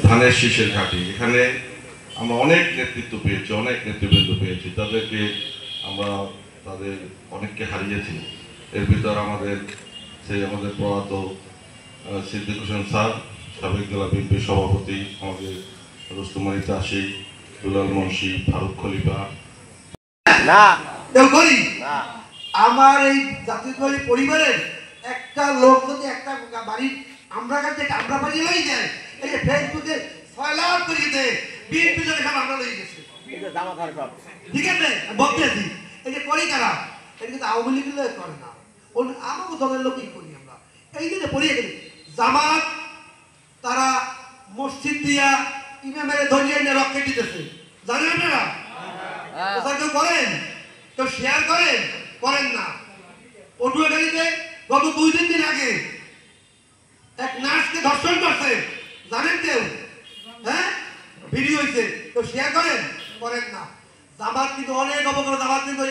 ধানের শীষের ঘাঁটি। এখানে আমরা অনেক নেতৃত্ব পেয়েছি, অনেক নেতৃবৃন্দ পেয়েছি, তাদেরকে আমরা তাদের অনেককে হারিয়েছি। এর ভিতর আমাদের প্রয়াত সিদ্দিক হোসেন স্যার, সাবেক জেলা বিএনপির সভাপতি, আমাদের রুস্তমানী চাষি, দুলাল মুন্সি, ফারুক খলিফা। না আমার এই জাতীয়তাবাদী পরিবারের একটা লোক যদি একটা বাড়ির আমরা কাছে আমরা বাড়ি লই যায়, এই যে ফেসবুকে ফয়লাভ করিয়ে দেয় বিএনপি লোক সব আমরা লই গেছে, ঠিক আছে বলতে আছি। এই যে করি কারা, এটা কিন্তু আওয়ামী লীগ করে না, আমাকে দলের লোকই করি আমরা। এই যে পড়িয়ে গেলে জামাত তারা মসজিদ দিয়া ইমামের ধরিয়ে নিয়ে রক্ষে দিতেছে, জানেন আপনারা? কেউ করেন? কেউ শেয়ার করেন? করেন না। পটুয়াখালীতে গত 2-3 দিন আগে এক নার্সকে ধর্ষণ করছে, জানেন কেউ? হ্যাঁ, ভিডিও হয়েছে, কেউ শেয়ার করেন? করেন না। জামাত কিন্তু অনেক অবকর, জামাত কিন্তু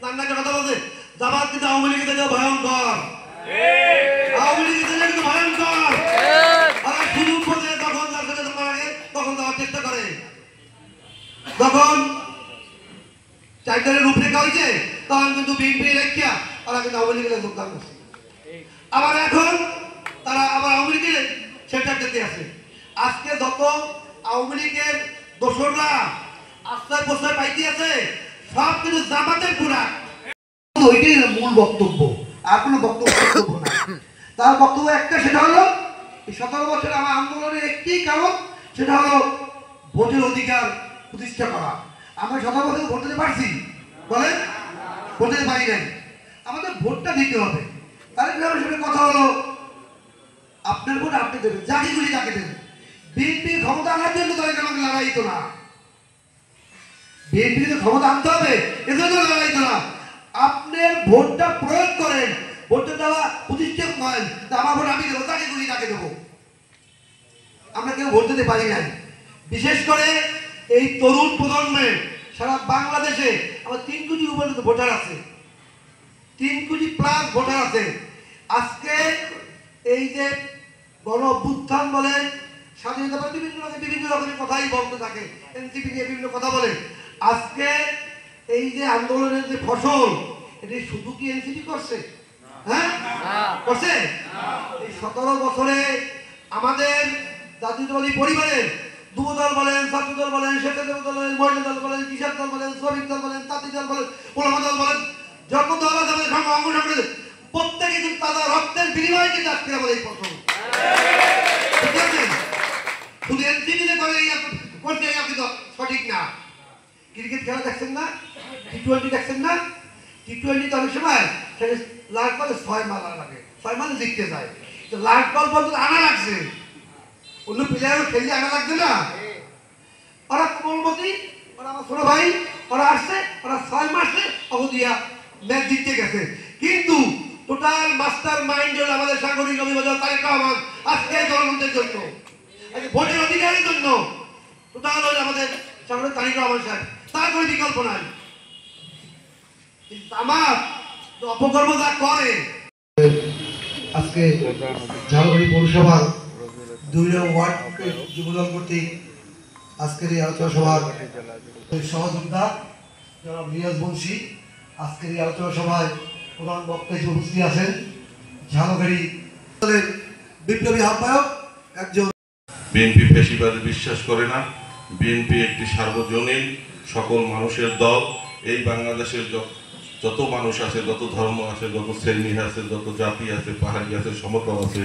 নান্নাকে কথা বলছে, জামাত কিন্তু আওয়ামী লীগের থেকে ভয়ঙ্কর, আওয়ামী লীগের থেকে কিন্তু ভয়ঙ্কর। আর সুযোগ বোঝে তখন তার সাথে তোমার আগে তখন যাওয়ার চেষ্টা করে, তখন চাইটারের রূপরেখা হয়েছে, তখন কিন্তু বিএনপি রেখিয়া তারা কিন্তু আওয়ামী লীগের যোগদান করছে। আবার এখন তারা আবার আওয়ামী লীগের সেন্টার দিতে আছে। আজকে যত আওয়ামী লীগের দোসররা আশ্রয় প্রশ্রয় পাইতে আছে, সব কিন্তু জামাতের গুণা। ওইটাই মূল বক্তব্য, আর কোনো বক্তব্য না। তার বক্তব্য একটা, সেটা হলো এই 17 বছর আমার আন্দোলনের একটি কারণ, সেটা হলো ভোটের অধিকার প্রতিষ্ঠা করা। আমরা 17 বছর ভোট দিতে পারছি, বলেন? ভোট দিতে পারি নাই। আমাদের ভোটটা দিতে হবে। তার সাথে কথা হলো আপনার ভোট আপনি দেবেন, যাকে খুশি তাকে দেবেন। বিএনপি ক্ষমতা আনার জন্য তাদের আমাকে লড়াই তো না, বিএনপি তো ক্ষমতা আনতে হবে এজন্য লড়াই তো না। আপনার ভোটটা প্রয়োগ করেন, ভোটটা দেওয়া প্রতিষ্ঠা নয়, আমার ভোট আমি দেবো, তাকে খুশি তাকে দেবো। আমরা কেউ ভোট দিতে পারি নাই। বিশেষ করে এই তরুণ প্রজন্মে সারা বাংলাদেশে আমার 3 কোটি উপরে ভোটার আছে, 3 কোটি প্লাস ভোটার আছে। আজকে এই যে গণ অভ্যুত্থান বলে, স্বাধীনতা বিভিন্ন রকমের কথাই বলতে থাকে, এনসিপি নিয়ে বিভিন্ন কথা বলে। আজকে এই যে আন্দোলনের যে ফসল, এটি শুধু কি এনসিপি করছে? হ্যাঁ করছে? এই 17 বছরে আমাদের জাতীয়তাবাদী পরিবারের যুবদল বলেন, ছাত্রদল বলেন, স্বেচ্ছাসেবক দল বলেন, মহিলা দল বলেন, কৃষক দল বলেন, শ্রমিক দল বলেন, তাঁতি দল বলেন, ওলামা দল বলেন, যত দল আছে আমাদের সঙ্গে অংশগ্রহণ করে প্রত্যেকে কিন্তু তাদের রক্তের বিনিময়ে কিন্তু আজকে আমাদের এই প্রথম। ঠিক আছে, শুধু এনসিপিতে করে করতে আপনি তো সঠিক না। ক্রিকেট খেলা দেখছেন না? টি-20 দেখছেন না? টি-20 তো অনেক সময় লাস্ট বলে 6 মারা লাগে, 6 মানে জিততে যায়, তো লাস্ট বল পর্যন্ত আনা লাগছে, অন্য প্লেয়ারও খেললে আনা লাগছে না। ওরা কোমলমতি, ওরা আমার ছোট ভাই, ওরা আসছে, ওরা 6 মাসে অবধিয়া ম্যাচ জিততে গেছে। কিন্তু টোটাল মাস্টার মাইন্ড হল আমাদের সাংগঠনিক অভিভাবক তারেক রহমান। আজকে জনগণের জন্য, ভোটের অধিকারের জন্য টোটাল হল আমাদের সাংগঠনিক তারেক রহমান সাহেব, তার কোনো বিকল্প নাই। আমার অপকর্ম যা করে, আজকে ঝালকাঠি পৌরসভার 2 নং ওয়ার্ড যুবদল কর্তৃক আজকের এই আলোচনা সভার সহযোদ্ধা জনাব রিয়াজ বংশী, আজকের এই আলোচনা সভায় প্রধান বক্তা হিসেবে উপস্থিত আছেন ঝালকাঠি দলের বিপ্লবী আহ্বায়ক একজন। বিএনপি ফ্যাসিবাদে বিশ্বাস করে না। বিএনপি একটি সার্বজনীন সকল মানুষের দল। এই বাংলাদেশের যত মানুষ আছে, যত ধর্ম আছে, যত শ্রেণী আছে, যত জাতি আছে, পাহাড়ি আছে, সমতল আছে,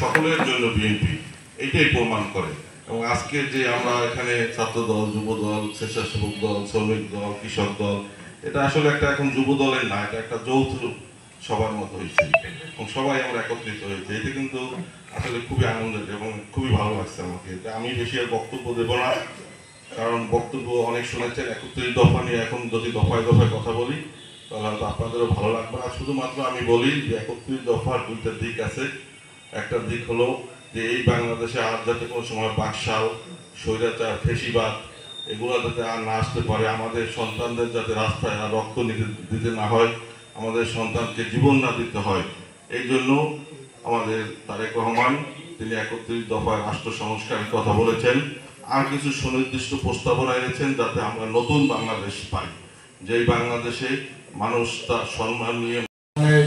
সকলের জন্য বিএনপি এইটাই প্রমাণ করে। এবং আজকে যে আমরা এখানে ছাত্র দল, যুব দল, স্বেচ্ছাসেবক দল, শ্রমিক দল, কৃষক দল, এটা আসলে একটা এখন যুব দলের না, এটা একটা যৌথ সবার মতো হয়েছে এবং সবাই আমরা একত্রিত হয়েছে। এটা কিন্তু আসলে খুবই আনন্দের এবং খুবই ভালো লাগছে আমাকে। আমি বেশি আর বক্তব্য দেব না, কারণ বক্তব্য অনেক শুনেছেন 31 দফা নিয়ে। এখন যদি দফায় দফায় কথা বলি তাহলে হয়তো আপনাদেরও ভালো লাগবে না। শুধুমাত্র আমি বলি যে 31 দফার 2টা দিক আছে। একটা দিক হলো যে এই বাংলাদেশে আর যাতে কোনো সময় বাকশাল, স্বৈরাচার, ফ্যাসিবাদ এগুলো যাতে আর না আসতে পারে, আমাদের সন্তানদের যাতে রাস্তায় আর রক্ত দিতে না হয়, আমাদের সন্তানকে জীবন না দিতে হয়, এই জন্য আমাদের তারেক রহমান তিনি 31 দফায় রাষ্ট্র সংস্কারের কথা বলেছেন, আর কিছু সুনির্দিষ্ট প্রস্তাবনা এনেছেন যাতে আমরা নতুন বাংলাদেশ পাই, যেই বাংলাদেশে মানুষ তার সম্মান নিয়ে।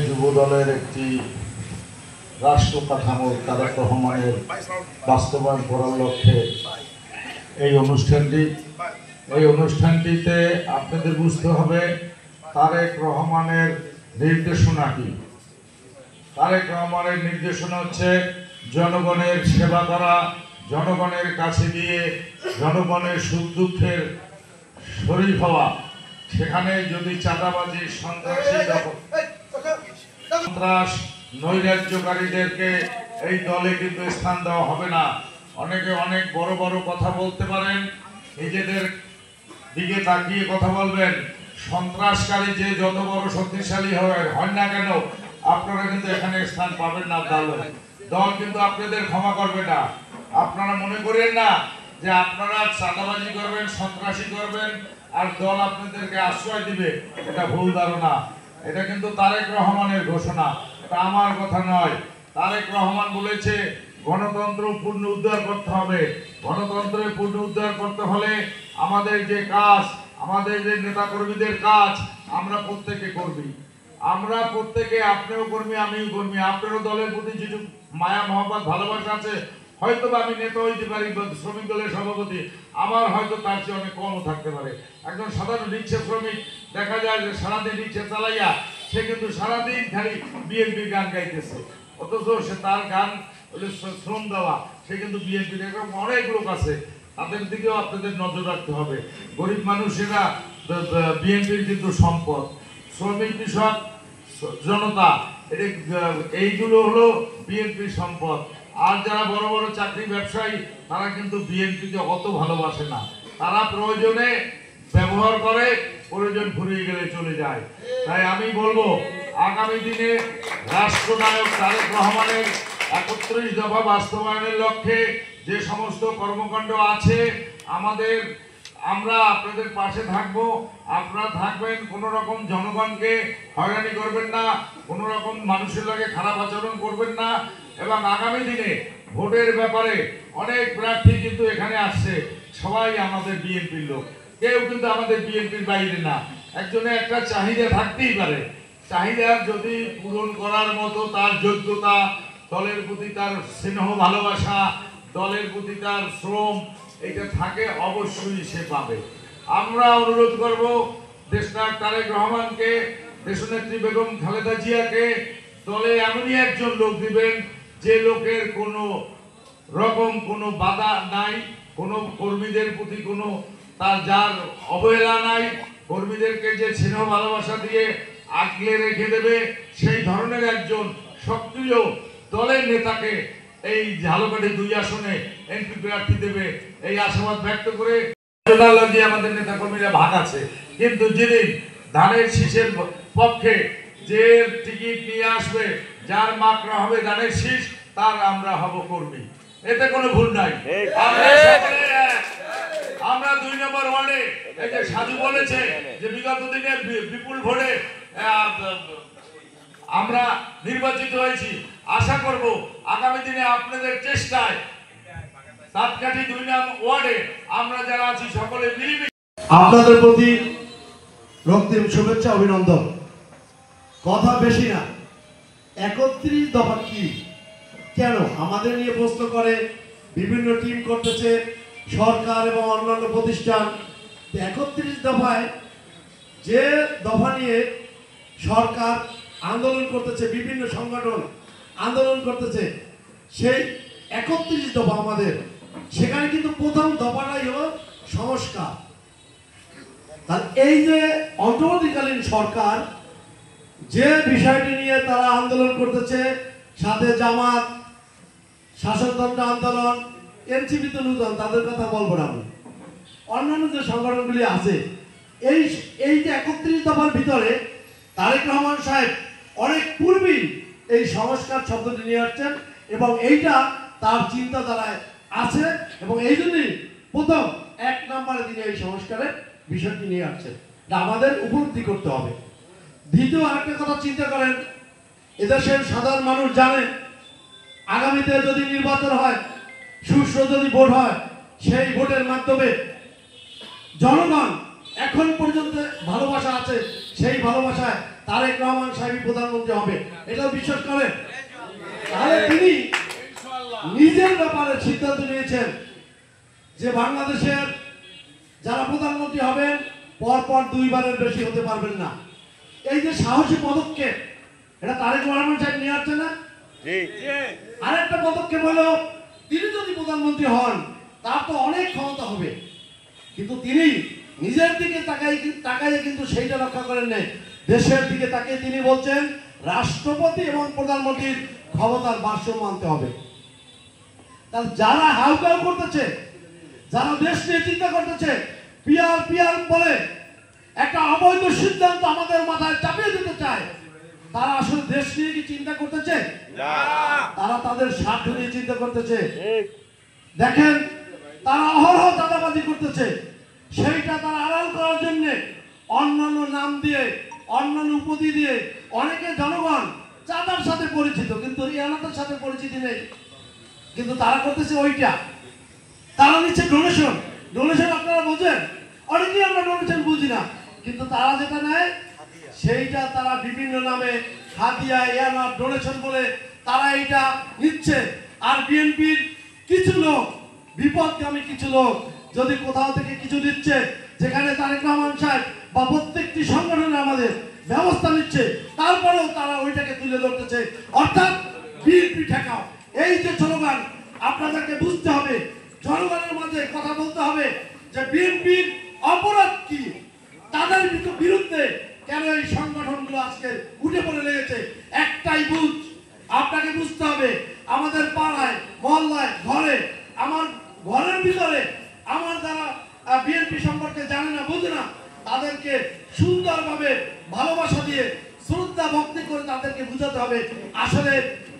যুব দলের একটি রাষ্ট্র কাঠামো তারেক রহমানের বাস্তবায়ন করার লক্ষ্যে এই অনুষ্ঠানটিতে আপনাদের বুঝতে হবে তারেক রহমানের নির্দেশনা কি। তারেক রহমানের নির্দেশনা হচ্ছে জনগণের সেবা করা, জনগণের কাছে গিয়ে জনগণের সুখ দুঃখের শরীক হওয়া। সেখানে যদি চাঁদাবাজি, সন্ত্রাস, নৈরাজ্যকারীদেরকে এই দলে কিন্তু স্থান দেওয়া হবে না। অনেকে অনেক বড় বড় কথা বলতে পারেন, নিজেদের দিকে তাকিয়ে কথা বলবেন। সন্ত্রাসকারী যে যত বড় শক্তিশালী হয় না কেন, আপনারা কিন্তু এখানে স্থান পাবেন না। দল কিন্তু আপনাদের ক্ষমা করবে না। আপনারা মনে করেন না যে আপনারা চাঁদাবাজি করবেন, সন্ত্রাসী করবেন আর দল আপনাদেরকে আশ্রয় দিবে, এটা ভুল ধারণা। এটা কিন্তু তারেক রহমানের ঘোষণা, এটা আমার কথা নয়। তারেক রহমান বলেছে গণতন্ত্র পূর্ণ উদ্ধার করতে হবে। গণতন্ত্রের পূর্ণ উদ্ধার করতে হলে আমাদের যে কাজ, আমাদের যে নেতাকর্মীদের কাজ, আমরা প্রত্যেকে কর্মী। আমরা প্রত্যেকে, আপনিও কর্মী, আমিও কর্মী। আপনারও দলের প্রতি যেটুকু মায়া মহব্বত ভালোবাসা আছে, হয়তো আমি নেতা হইতে পারি, শ্রমিক দলের সভাপতি, আমার হয়তো তার চেয়ে অনেক কমও থাকতে পারে। একজন সাধারণ রিক্সা শ্রমিক দেখা যায় যে সারাদিন রিক্সা চালাইয়া সে কিন্তু সারাদিন খালি বিএনপির গান গাইতেছে, অথচ সে তার গান শ্রম দেওয়া, সে কিন্তু বিএনপির। এরকম অনেক লোক আছে, তাদের দিকেও আপনাদের নজর রাখতে হবে। গরিব মানুষেরা বিএনপির কিন্তু সম্পদ। শ্রমিক, কৃষক, জনতা, এইগুলো হলো বিএনপির সম্পদ। আর যারা বড় বড় চাকরি ব্যবসায়ী, তারা কিন্তু বিএনপিকে অত ভালোবাসে না। তারা প্রয়োজনে ব্যবহার করে, প্রয়োজন ফুরিয়ে গেলে চলে যায়। তাই আমি বলবো, আগামী দিনে রাষ্ট্রনায়ক তারেক রহমানের 31 দফা বাস্তবায়নের লক্ষ্যে যে সমস্ত কর্মকাণ্ড আছে, আমরা আপনাদের পাশে থাকবো। আপনারা থাকবেন, কোনো রকম জনগণকে হয়রানি করবেন না, কোনো রকম মানুষের লাগে খারাপ আচরণ করবেন না। এবং আগামী দিনে ভোটের ব্যাপারে অনেক প্রার্থী কিন্তু এখানে আসছে, সবাই আমাদের বিএনপির লোক, কেউ কিন্তু আমাদের বিএনপির বাইরে না। একজনের একটা চাহিদা থাকতেই পারে, চাহিদা যদি পূরণ করার মতো তার যোগ্যতা, দলের প্রতি তার স্নেহ ভালোবাসা, দলের প্রতি তার শ্রম, এটা থাকে, অবশ্যই সে পাবে। আমরা অনুরোধ করব দেশনায়ক তারেক রহমানকে, দেশনেত্রী বেগম খালেদা জিয়াকে দলে এমনই একজন লোক দিবেন যে লোকের কোনো রকম কোনো বাধা নাই, কোনো কর্মীদের প্রতি কোনো যার অবহেলা নাই, কর্মীদেরকে যে স্নেহ ভালোবাসা দিয়ে আগলে রেখে দেবে, সেই ধরনের একজন সক্রিয় দলের নেতাকে এই ঝালকাঠি 2 আসনে এমপি প্রার্থী দেবে, এই আশাবাদ ব্যক্ত করে। আমাদের নেতা কর্মীরা ভাগ আছে, কিন্তু যেদিন ধানের শীষের পক্ষে যে টিকিট নিয়ে আসবে, যার মাকড়া হবে ধানের শীষ, তার আমরা হব কর্মী, এতে কোনো ভুল নাই। আমরা 2 নম্বর ওয়ার্ডে, এই যে সাজু বলেছে যে বিগত দিনে বিপুল ভোটে আমরা নির্বাচিত হয়েছি, আশা করব আগামী দিনে আপনাদের চেষ্টায় সাতকাঠি 2 নম্বর ওয়ার্ডে আমরা যারা আছি সকলে মিলেমিশে। আপনাদের প্রতি রক্তিম শুভেচ্ছা, অভিনন্দন। কথা বেশি না, 31 দফা কি, কেন আমাদের নিয়ে প্রশ্ন করে, বিভিন্ন টিম করতেছে সরকার এবং অন্যান্য প্রতিষ্ঠান। 31 দফায় যে দফা নিয়ে সরকার আন্দোলন করতেছে, বিভিন্ন সংগঠন আন্দোলন করতেছে, সেই 31 দফা আমাদের, সেখানে কিন্তু প্রথম দফাটাই হলো সংস্কার। তার এই যে অন্তর্বর্তীকালীন সরকার যে বিষয়টি নিয়ে তারা আন্দোলন করতেছে, সাথে জামাত, শাসনতন্ত্র আন্দোলন, এনসিপি তো নতুন, তাদের কথা বলবো না, অন্যান্য যে সংগঠনগুলি আছে, এই যে 31 দফার ভিতরে তারেক রহমান সাহেব অনেক পূর্বেই এই সংস্কার শব্দটি নিয়ে আসছেন এবং এইটা তার চিন্তাধারায় আছে এবং এই জন্যই প্রথম 1 নম্বরে তিনি এই সংস্কারের বিষয়টি নিয়ে আসছেন। এটা আমাদের উপলব্ধি করতে হবে। দ্বিতীয় আরেকটা কথা চিন্তা করেন, এদেশের সাধারণ মানুষ জানে আগামীতে যদি নির্বাচন হয়, সুষ্ঠু যদি ভোট হয়, সেই ভোটের মাধ্যমে জনগণ এখন পর্যন্ত ভালোবাসা আছে, সেই ভালোবাসায় তারেক রহমান সাহেব প্রধানমন্ত্রী হবে, এটাও বিশ্বাস করেন? তাহলে তিনি নিজের ব্যাপারে সিদ্ধান্ত নিয়েছেন যে বাংলাদেশের যারা প্রধানমন্ত্রী হবেন পরপর দুইবারের বেশি হতে পারবেন না। এই যে সাহসী পদক্ষেপ, এটা তারেক রহমান সাহেব নিয়ে আসছে না? আরেকটা পদক্ষেপ হলো, তিনি যদি প্রধানমন্ত্রী হন তার তো অনেক ক্ষমতা হবে, কিন্তু তিনি নিজের দিকে তাকাইয়ে কিন্তু সেইটা রক্ষা করেন নাই, দেশের দিকে তাকিয়ে তিনি বলছেন রাষ্ট্রপতি এবং প্রধানমন্ত্রীর ক্ষমতার ভারসাম্য আনতে হবে। তাহলে যারা হাউকাউ করতেছে, যারা দেশ নিয়ে চিন্তা করতেছে, পিয়ার পিয়ার বলে একটা অবৈধ সিদ্ধান্ত আমাদের মাথায় চাপিয়ে দিতে চায়, তারা আসলে দেশ নিয়ে কি চিন্তা করতেছে? তারা তাদের স্বার্থ নিয়ে চিন্তা করতেছে। দেখেন, তারা অহরহ চাঁদাবাজি করতেছে, সেইটা তারা আড়াল করার জন্য অন্যান্য নাম দিয়ে, অন্যান্য উপাধি দিয়ে অনেকে জনগণ চাঁদার সাথে পরিচিত, কিন্তু এলাকার সাথে পরিচিতি নেই, কিন্তু তারা করতেছে ওইটা। তারা নিচ্ছে ডোনেশন। ডোনেশন আপনারা বোঝেন? অনেকেই আমরা ডোনেশন বুঝি না, কিন্তু তারা যেটা নেয় সেইটা তারা বিভিন্ন নামে হাদিয়া, এয়ারমার, ডোনেশন বলে তারা এইটা নিচ্ছে। আর বিএনপির কিছু লোক, বিপদগামী কিছু লোক যদি কোথাও থেকে কিছু দিচ্ছে, যেখানে তারেক রহমান সাহেব বা প্রত্যেকটি সংগঠনে আমাদের ব্যবস্থা নিচ্ছে, তারপরেও তারা ওইটাকে তুলে ধরতেছে, অর্থাৎ বিএনপি ঠেকাও। এই যে স্লোগান, আপনাদেরকে বুঝতে হবে, জনগণের মাঝে কথা বলতে হবে যে বিএনপির অপরাধ কি, তাদের বিরুদ্ধে কেন এই সংগঠনগুলো আজকে উঠে পড়ে লেগেছে। একটাই বুঝ, আপনাকে বুঝতে হবে, আমাদের পাড়ায়, মহল্লায়, ঘরে, আমার ঘরের ভিতরে আমার যারা বিএনপি সম্পর্কে জানে না, বোঝে না, তাদেরকে সুন্দরভাবে ভালোবাসা দিয়ে শ্রদ্ধা ভক্তি করে তাদেরকে বুঝাতে হবে আসলে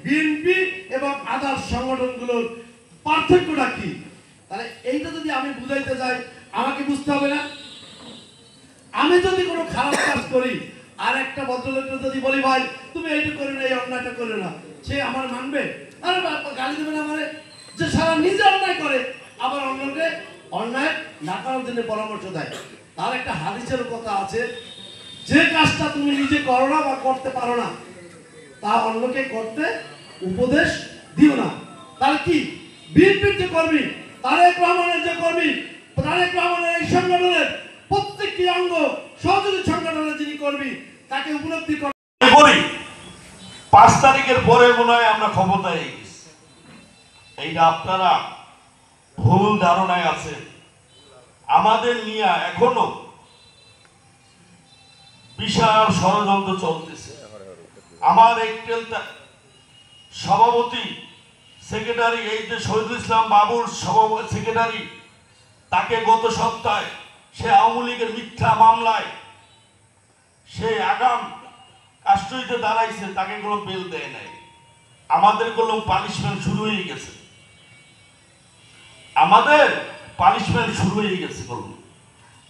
বিএনপি এবং আদার্স সংগঠনগুলোর পার্থক্যটা কি। তাহলে এইটা যদি আমি বুঝাইতে যাই, আমাকে বুঝতে হবে না? আমি যদি কোনো খারাপ কাজ করি, আর একটা ভদ্রলোককে যদি বলি ভাই তুমি এইটা করে না, এই অন্যায়টা করে না, সে আমার মানবে? আরে গালি দেবে না আমারে? যে সারা নিজে অন্যায় করে আবার অন্যকে অন্যায় না করার জন্য পরামর্শ দেয়। তার একটা হাদিসের কথা আছে, যে কাজটা তুমি নিজে করো না বা করতে পারো না, তা অন্যকে করতে উপদেশ দিও না। তার কি বিএনপির যে কর্মী, তারেক রহমানের যে কর্মী, তারেক রহমানের এই সংগঠনের প্রত্যেকটি অঙ্গ সহযোগী সংগঠনের যিনি কর্মী, তাকে উপলব্ধি করে 5 তারিখের পরে মনে হয় আমরা ক্ষমতায় গেছি। এইটা আপনারা ভুল ধারণায় আছেন। আমাদের নিয়ে এখনো বিশাল ষড়যন্ত্র চলতেছে। আমার একটেল সভাপতি সেক্রেটারি, এই যে শহীদুল ইসলাম বাবুর সভাপতি সেক্রেটারি, তাকে গত সপ্তাহে সে আওয়ামী লীগের মিথ্যা মামলায় সে আগাম কাস্টডিতে দাঁড়াইছে, তাকে কোনো বেল দেয় নাই। আমাদের কোনো পানিশমেন্ট শুরু হয়ে গেছে, আমাদের পানিশমেন্ট শুরু হয়ে গেছে। বলুন,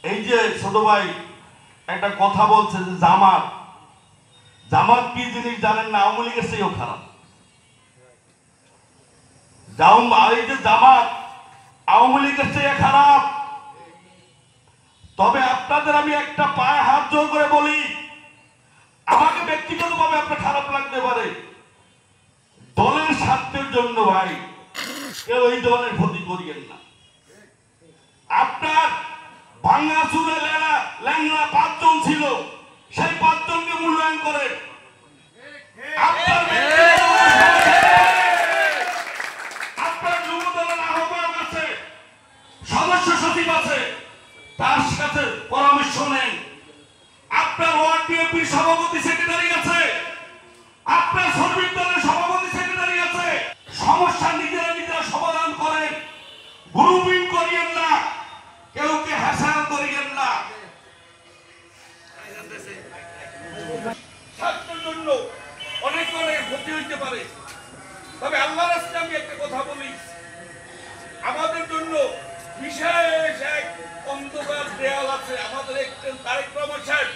এই যে ছোট ভাই একটা কথা বলছে যে জামাত, জামাত কি জিনিস জানেন না? আওয়ামী লীগের চেয়েও খারাপ। এই যে জামাত আওয়ামী লীগের চেয়ে খারাপ। তবে আপনাদের আমি একটা পায়ে হাত জোর করে বলি, আমাকে ব্যক্তিগতভাবে আপনার খারাপ লাগতে পারে, দলের স্বার্থের জন্য ভাই কেউ এই দলের ক্ষতি করিয়েন না। আপনার ভাঙা চুরে ল্যাংলা 5 জন ছিল, সেই 5 জনকে মূল্যায়ন করেন। আপনার যুব দলের আহ্বায়ক আছে, সদস্য সচিব আছে, তার সাথে পরামর্শ নেন। আপনার ওয়ার্ড বিএনপির সভাপতি সেক্রেটারি আছে, আপনার শ্রমিক দলের সভাপতি সেক্রেটারি আছে। সমস্যা নিজেরা নিজেরা সমাধান করেন, গ্রুপিং করিয়েন না, কেউকে হাসান করিয়েন না। ছাত্রের জন্য অনেক অনেক ক্ষতি হইতে পারে, তবে আল্লাহর রাস্তায় আমি একটা কথা বলি, আমাদের জন্য বিশেষ এক অন্ধকার দেয়াল আছে। আমাদের একজন তারেক রহমান সাহেব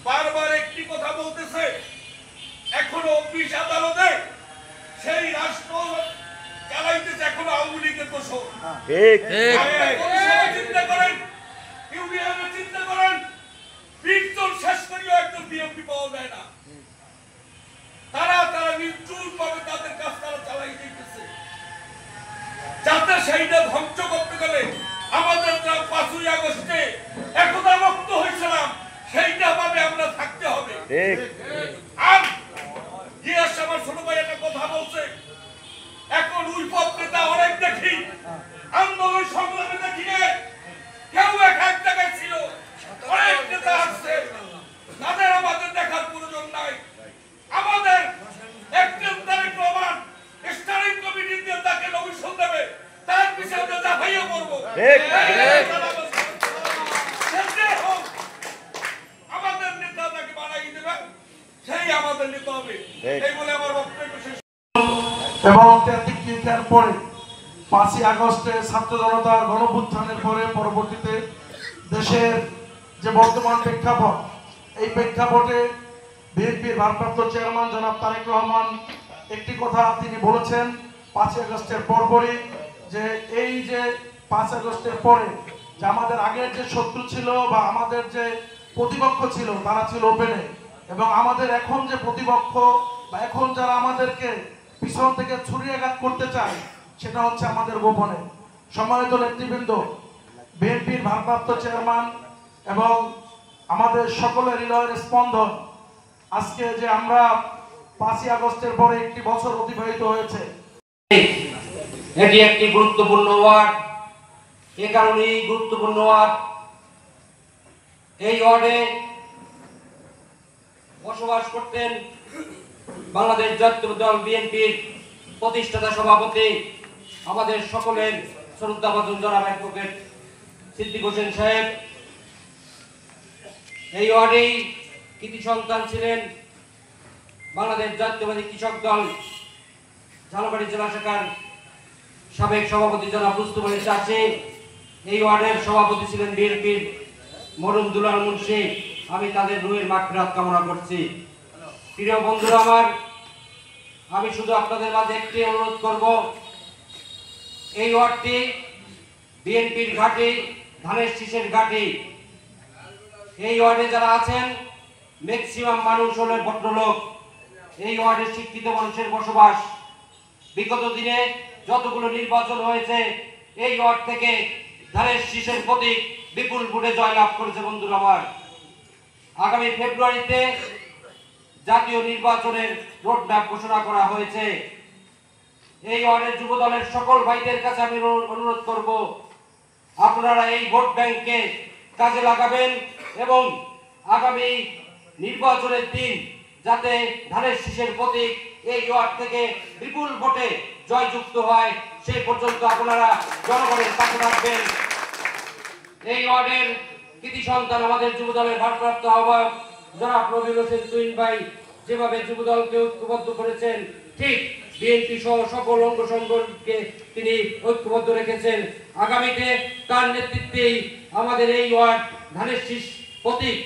বারবার একটি কথা বলতেছে, এখনো অফিস আদালতে সেই রাষ্ট্র চালাইতেছে এখনো আওয়ামী লীগের দোষর। চিন্তা করেন, ইউনিয়নে চিন্তা করেন, 20 জন শেষ করিও একজন বিএনপি পাওয়া যায় না। তারা নির্চুল ভাবে তাদের কাজ তারা চালাই দিতেছে, যাতে সেইটা ধ্বংস করতে গেলে আমাদের 5ই আগস্টে একতা মুক্ত হয়েছিলাম সেইটা ভাবে আমরা থাকতে হবে। আর জিয়াস আমার ছোট ভাই একটা কথা বলছে, এখন উইপক নেতা অনেক দেখি, আন্দোলন সংগ্রামে দেখি কেউ এক জায়গায় ছিল, অনেক নেতা আসছে, তাদের আমাদের দেখার প্রয়োজন নাই। আমাদের একজন তারিখ রহমান স্টারিং কমিটি দিয়ে তাকে নমিশন দেবে, তার পিছনে দাফাইয়া করবো। আমাদের নেতা তাকে বানাই দেবে, সেই আমাদের নেতা হবে। এই বলে আমার বক্তব্য শেষ। এবং 33 পরে 5ই আগস্টে ছাত্র জনতার গণঅভ্যুত্থানের পরে পরবর্তীতে দেশের যে বর্তমান প্রেক্ষাপট, এই প্রেক্ষাপটে বিএনপির ভারপ্রাপ্ত চেয়ারম্যান জনাব তারেক রহমান একটি কথা তিনি বলেছেন 5ই আগস্টের পরপরই, যে এই যে 5 আগস্টের পরে যে আমাদের আগের যে শত্রু ছিল বা আমাদের যে প্রতিপক্ষ ছিল তারা ছিল ওপেনে, এবং আমাদের এখন যে প্রতিপক্ষ বা এখন যারা আমাদেরকে পিছন থেকে ছুরিয়াঘাত করতে চায় সেটা হচ্ছে আমাদের গোপনে। সম্মানিত নেতৃবৃন্দ, বিএনপির ভারপ্রাপ্ত চেয়ারম্যান এবং আমাদের সকলের হৃদয়ের স্পন্দন, আজকে যে আমরা 5ই আগস্টের পরে একটি বছর অতিবাহিত হয়েছে, এটি একটি গুরুত্বপূর্ণ ওয়ার্ড। এ কারণেই গুরুত্বপূর্ণ ওয়ার্ড, এই ওয়ার্ডে বসবাস করতেন বাংলাদেশ জাতীয় দল বিএনপির প্রতিষ্ঠাতা সভাপতি, আমাদের সকলের শ্রদ্ধাভাজন জনাব অ্যাডভোকেট সিদ্দিক হোসেন সাহেব। এই ওয়ার্ডেই কৃতি সন্তান ছিলেন বাংলাদেশ জাতীয়বাদী কৃষক দল ঝালকাঠি জেলা শাখার সাবেক সভাপতি জনাব রুস্তম আলী চাচি। এই ওয়ার্ডের সভাপতি ছিলেন বিএনপির মরহুম দুলাল মুন্সি। আমি তাদের রুহের মাগফিরাত কামনা করছি। প্রিয় বন্ধুরা আমার, আমি শুধু আপনাদের মাঝে একটি অনুরোধ করব, এই ওয়ার্ডটি বিএনপির ঘাঁটি, ধানের শীষের ঘাঁটি। এই ওয়ার্ডে যারা আছেন ম্যাক্সিমাম মানুষ হলেন ভদ্রলোক। এই ওয়ার্ডে শিক্ষিত মানুষের বসবাস। বিগত দিনে যতগুলো নির্বাচন হয়েছে এই ওয়ার্ড থেকে ধানের শীষের প্রতীক বিপুল ভোটে জয়লাভ করেছে। বন্ধুরা আমার, আগামী ফেব্রুয়ারিতে জাতীয় নির্বাচনের রোডম্যাপ ঘোষণা করা হয়েছে। এই ওয়ার্ডের যুব দলের সকল ভাইদের কাছে আমি অনুরোধ করব, আপনারা এই ভোট ব্যাংককে কাজে লাগাবেন এবং আগামী নির্বাচনের দিন যাতে ধানের শীষের প্রতীক এই ওয়ার্ড থেকে বিপুল ভোটে জয়যুক্ত হয় সেই পর্যন্ত আপনারা জনগণের পাশে থাকবেন। এই ওয়ার্ডের কৃতি সন্তান আমাদের যুব দলের ভারপ্রাপ্ত আহ্বায়ক জনাব রবিউল হোসেন তুহিন ভাই যেভাবে যুব দলকে ঐক্যবদ্ধ করেছেন, ঠিক বিএনপি সহ সকল অঙ্গ সংগঠনকে তিনি ঐক্যবদ্ধ রেখেছেন। আগামীতে তার নেতৃত্বেই আমাদের এই ওয়ার্ড ধানের শীষ প্রতীক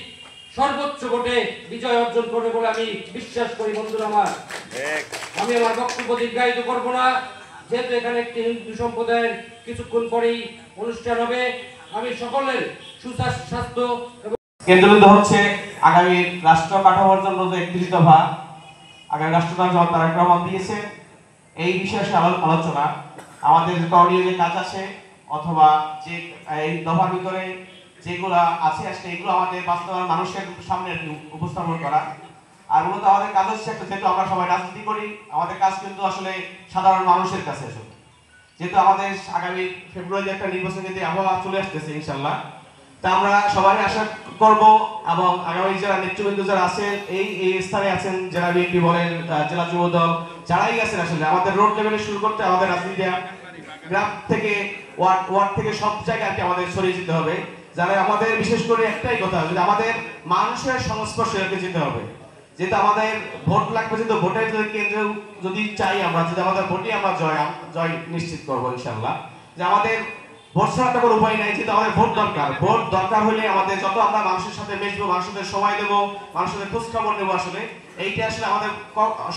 সর্বোচ্চ ভোটে বিজয় অর্জন করবে বলে আমি বিশ্বাস করি। বন্ধুরা আমার, আমি আমার বক্তব্য দীর্ঘায়িত করব না, যেহেতু এখানে একটি হিন্দু সম্প্রদায়ের কিছুক্ষণ পরেই অনুষ্ঠান হবে। আমি সকলের সুস্বাস্থ্য এবং কেন্দ্রবিন্দু হচ্ছে আগামী রাষ্ট্র কাঠামোর জন্য যে 31 দফা আগামী রাষ্ট্রনায়ক জনাব তারেক রহমান দিয়েছে, এই বিষয়ে আলোচনা, আমাদের করণীয় যে কাজ আছে অথবা যে এই দফার ভিতরে যেগুলো আছে আসলে এগুলো আমাদের বাস্তবায়ন মানুষের সামনে উপস্থাপন করা। আর মূলত আমাদের কাজ হচ্ছে একটা, যেহেতু আমরা সবাই রাজনীতি করি, আমাদের কাজ কিন্তু আসলে সাধারণ মানুষের কাছে আসলে, যেহেতু আমাদের আগামী ফেব্রুয়ারি একটা নির্বাচনের যে আবহাওয়া চলে আসতেছে ইনশাল্লাহ, তা আমরা সবাই আশা করব এবং আগামী যারা নেতৃবৃন্দ যারা আছেন এই স্থানে আছেন, জেলা বিএনপি বলেন, জেলা যুব দল যারাই আছেন, আসলে আমাদের রোড লেভেলে শুরু করতে আমাদের রাজনীতিটা গ্রাম থেকে ওয়ার্ড থেকে সব জায়গায় আমাদের ছড়িয়ে যেতে হবে। যারা আমাদের বিশেষ করে একটাই কথা, যদি আমাদের মানুষের সংস্পর্শে যেতে হবে, যেহেতু আমাদের ভোট লাগবে, যেহেতু ভোটের কেন্দ্র যদি চাই আমরা, যদি আমাদের ভোটই আমরা জয় নিশ্চিত করবো ইনশাল্লাহ, যে আমাদের ভোট ছাড়া কোনো উপায় নাই, যেহেতু আমাদের ভোট দরকার। ভোট দরকার হলে আমাদের যত আমরা মানুষের সাথে মিশবো, মানুষের সাথে সময় দেবো, মানুষের সাথে খোঁজ খবর নেবো, আসলে এইটা আসলে আমাদের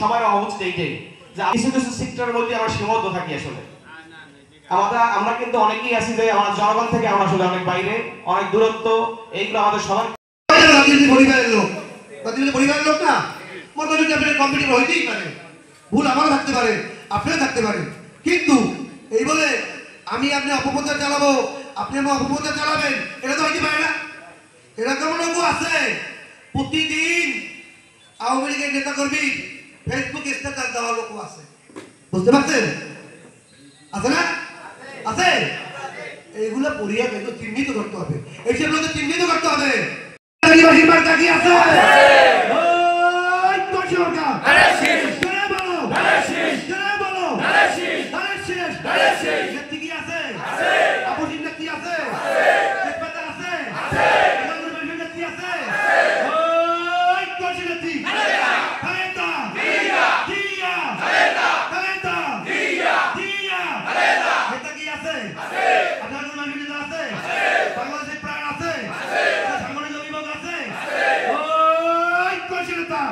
সবার হওয়া উচিত এইটাই। যে কিছু কিছু সেক্টরের মধ্যে আমরা সীমাবদ্ধ থাকি আসলে। আমরা কিন্তু অনেকেই আছি যে আমরা জনগণ থেকে আমরা আসলে অনেক বাইরে, অনেক দূরত্ব, এইগুলো আমাদের সবার পরিবারের লোক পরিবারের লোক না মোটামুটি আপনার কম্পিটিভ হইতেই পারে, ভুল আমারও থাকতে পারে, আপনিও থাকতে পারে, কিন্তু এই বলে আমি আপনি অপপ্রচার চালাবো, আপনি আমার অপপ্রচার চালাবেন, এটা তো হইতে পারে না। এরকম লোক আছে প্রতিদিন আওয়ামী লীগের নেতা কর্মী ফেসবুক স্ট্যাটাস দেওয়ার লোক আছে, বুঝতে পারছেন? আছে না? আছে। এইগুলো পড়িয়া কিন্তু চিহ্নিত করতে হবে, এইসব লোককে চিহ্নিত করতে হবে। আদিবাসীর বার্তা কি আছে? ওই তো সরকার জোরে বলো, জোরে বলো, নেত্রী কি আছে? আপসীর নেত্রী আছে? নেতা আছে? নেত্রী আছে? ওই তো নেত্রী খালেদা দিয়া খালেদা দিয়া নেতা কি আছে? আপনার কোন নেতা আছে? বাংলাদেশের প্রাণ আছে? সাংগঠনিক অভিযোগ আছে? ওই তো নেতা